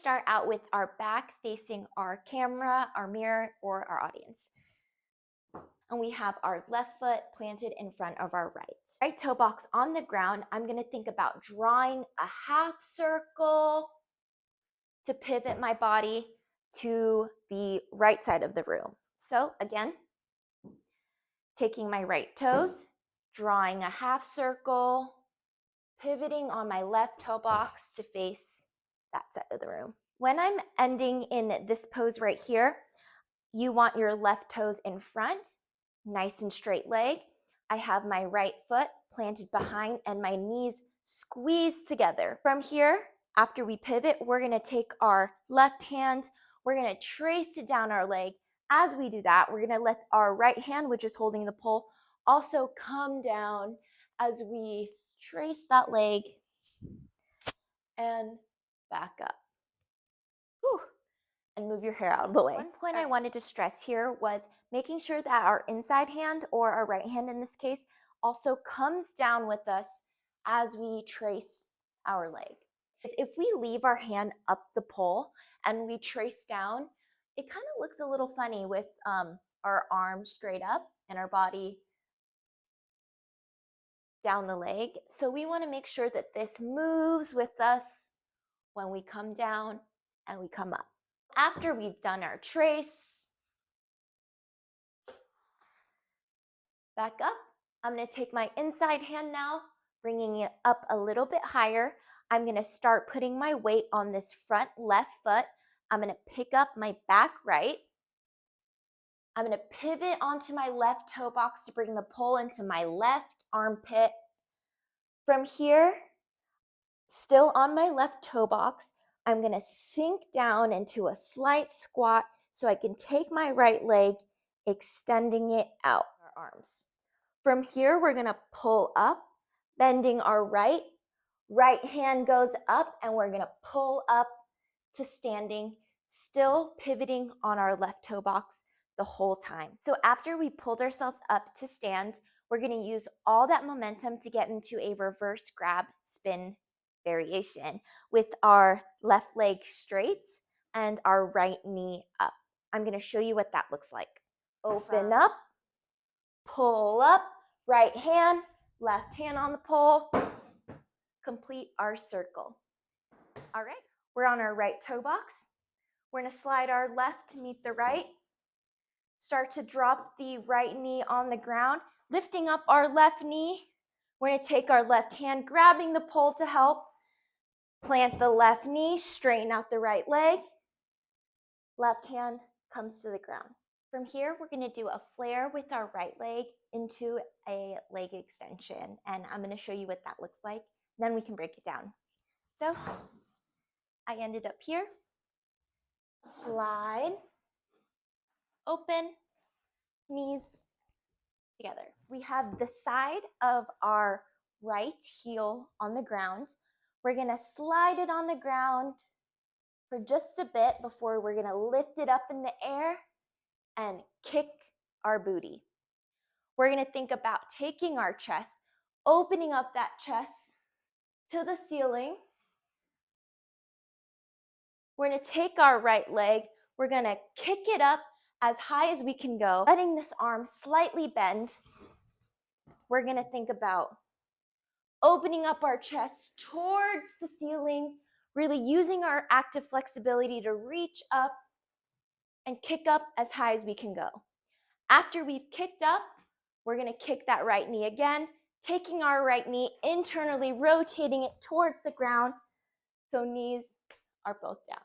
start out with our back facing our camera, our mirror, or our audience. And we have our left foot planted in front of our right. Right toe box on the ground. I'm going to think about drawing a half circle to pivot my body to the right side of the room. So again, taking my right toes, drawing a half circle, pivoting on my left toe box to face that side of the room. When I'm ending in this pose right here, you want your left toes in front, nice and straight leg. I have my right foot planted behind and my knees squeezed together. From here, after we pivot, we're gonna take our left hand, we're gonna trace it down our leg. As we do that, we're gonna let our right hand, which is holding the pole, also come down as we trace that leg and back up. Whew. And move your hair out of the way. One point I wanted to stress here was making sure that our inside hand, or our right hand in this case, also comes down with us as we trace our leg. If we leave our hand up the pole and we trace down, it kind of looks a little funny with our arms straight up and our body down the leg. So we want to make sure that this moves with us when we come down and we come up. After we've done our trace, back up, I'm going to take my inside hand now, bringing it up a little bit higher. I'm going to start putting my weight on this front left foot. I'm going to pick up my back right. I'm going to pivot onto my left toe box to bring the pole into my left armpit. From here, still on my left toe box, I'm going to sink down into a slight squat so I can take my right leg, extending it out our arms. From here, we're going to pull up, bending our right hand goes up, and we're going to pull up to standing, still pivoting on our left toe box the whole time. So after we pulled ourselves up to stand, we're going to use all that momentum to get into a reverse grab spin variation with our left leg straight and our right knee up. I'm going to show you what that looks like. Open up, pull up, right hand, left hand on the pole, complete our circle. All right, we're on our right toe box. We're going to slide our left to meet the right. Start to drop the right knee on the ground, lifting up our left knee. We're going to take our left hand, grabbing the pole to help. Plant the left knee, straighten out the right leg. Left hand comes to the ground. From here, we're going to do a flare with our right leg into a leg extension. And I'm going to show you what that looks like. Then we can break it down. So I ended up here. Slide, open, knees together. We have the side of our right heel on the ground. We're going to slide it on the ground for just a bit before we're going to lift it up in the air and kick our booty. We're going to think about taking our chest, opening up that chest to the ceiling. We're going to take our right leg. We're going to kick it up as high as we can go, letting this arm slightly bend. We're going to think about opening up our chest towards the ceiling, really using our active flexibility to reach up and kick up as high as we can go. After we've kicked up, we're going to kick that right knee again, taking our right knee internally, rotating it towards the ground so knees are both down.